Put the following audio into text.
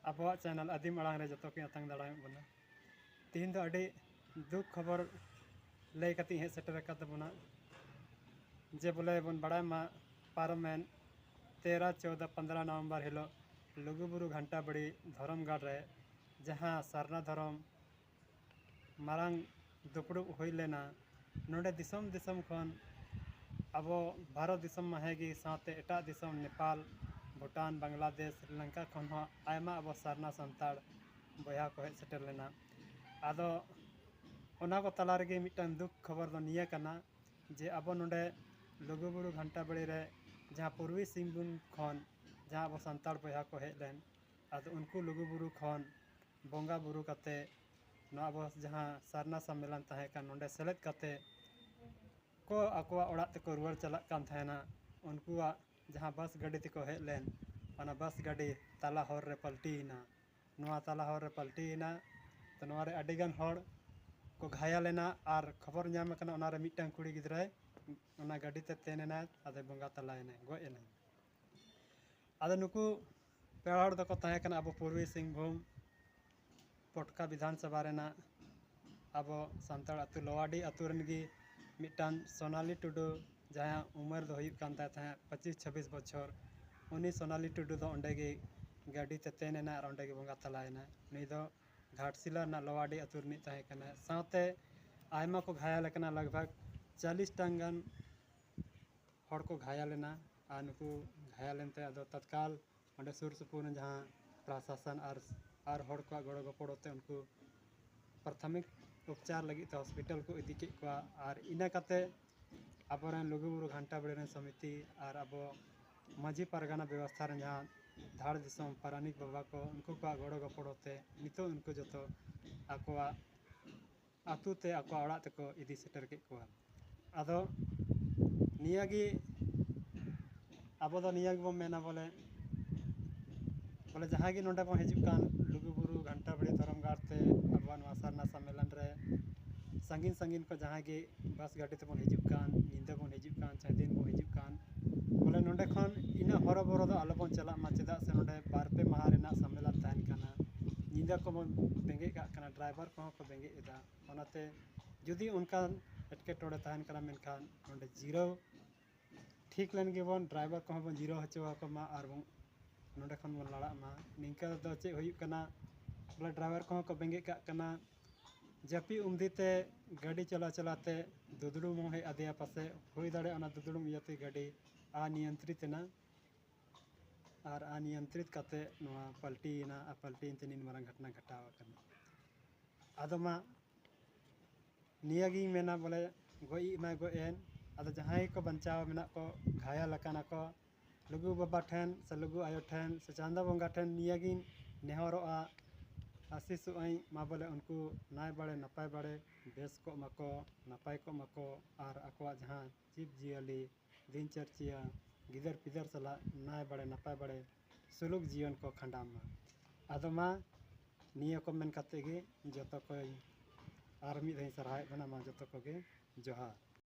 आबोआ channel आदिम आड़ांग रे जतो के अतंग दाड़ा बना तीन दो अड़ी दुख खबर लय कती हे सेटर कत बना जे बोले बन बड़ा मा पारमेन 13, 14, 15 नवंबर हिलो लुगुबुरु घंटा बड़ी धरमगढ़ रे जहाँ सरना धरम मारांग दुपड़ू हुई लेना नोडे दिसम दिसम खन अब भारत दिसम माहेगी साथे एटा दिसम नेपाल भूटान बांग्लादेश श्रीलंका खन हो आयमा अब सरना संताड़ बया को हेज सेटर लेना आदो ओना को तला रेगे मिटन दुख खबर दो निया कना जे अब नोडे लुगुबुरु घंटा बड़ी रे जहाँ पूर्वी सिंहभूम खन जहाँ अब संताड़ बया को हेज लेन आदो उनको लुगुबुरु खन बोंगा बुरु कते नो अब जहाँ सरना सम्मेलन तहे का नोडे सेलेद कते को अकवा ओड़ा तको रुवार चला कान थेना उनकुआ जहाँ बस गाड़ी तको हेज लेन ओना बस गाड़ी ताला हर रे पलटीना नोआ ताला हर रे पलटीना तो नोआ रे अडिगान हर को घायल लेना और खबर नाम कना ओना रे मिटन कुड़ी गिदराय ओना गाड़ी ते तेनेना आदे बंगा तलायने गोएना आदे नुकु पेड़ हर दको तहे कना अब पूर्वी सिंहभूम पटका विधानसभा रेना अब सांताड़ अतु लोवाडी अतु रनगी मिटन सोनाली टुडू जहाँ उम्र दो हुई कान ताहे 25-26 बछर उनी सोनाली टुडू दो ओंडेगी गाड़ी ते तेनेना और ओंडेगी बंगा तलायना नी दो घाटशिला ना लोवाडी अतु रनी ताहे कना साथे आयमा को घायल कना लगभग 40 टंगन हड़ को घायल लेना और नुकु घायल लेनते अदो तत्काल ओंडे सुर सुपुर जहाँ प्रशासन और हड़ को गड़ो गपड़ोते उनको प्राथमिक उपचार लगी तो हॉस्पिटल को इदी के और इना कते अबरन लुगुबुरु घंटा बड़ी समिति और अब माझी परगना व्यवस्था जहाँ धाड़ दिसम पारानिक बाबा को उनको गड़ो गपड़ोते नितो उनको जो आकोआ आतुते आको ओड़ा तको इदी सेटर के आदो नियागी अब दो नियागी बो मेना बोले जहाँ की नोडे बो हिजुक कान लुगुबुरु घंटा बड़ी धरमगढ़ ते अब सरना सम्मेलन रे संगीन संगीन को जहाँ की बस गाड़ी ते बन हिजुक कान निंदा बन हिजुक कान चाहे दिन बन हिजुक कान बोले नोडे खन इना हरबरो दो आलो बन चला मा चेदा से नोडे 2-3 माह रेना सम्मेलन तहन काना निंदा को बन बेंगे का काना ड्राइवर को बेंगे एदा ओनाते जुदी उनका एटके टोड़े तहन काना मेनखान नोडे जीरो ठीक लेन के बन ड्राइवर को बन जीरो हचवा को मा और नोडे खन बन लड़ा मा निंका दो चे हुई कना बोले ड्राइवर को बेंगे का काना जपी उमदीते गाड़ी चला चलाते दुदड़ू मोहे आदिया पासे हुई दाड़े ओना दुदड़ू इयाते गाड़ी अनियंत्रित ना और अनियंत्रित कते नोआ पलटीना पलटी तीन मारंग घटना घटाव कना आदमा नियागी मेना बोले गोई मा गोएन आदो जहां को बंचाव मेना को घायल अकाना को लुगु बाबा ठेन से लुगु आयो ठेन से चांदा बंगा ठेन नियागी नेहरोआ आशीष आई मा बोले उनको नाय बड़े नपाय बड़े बेस को मको नपाय को मको और अकवा जहाँ जीव जियाली दिनचर्या गिदर पिदर सला नाय बड़े नपाय बड़े सुलुक जीवन को खंडामा आदमा निया को मेन कते गे जतो को आर्मी रही सराय बना मा जतो को गे जोहार।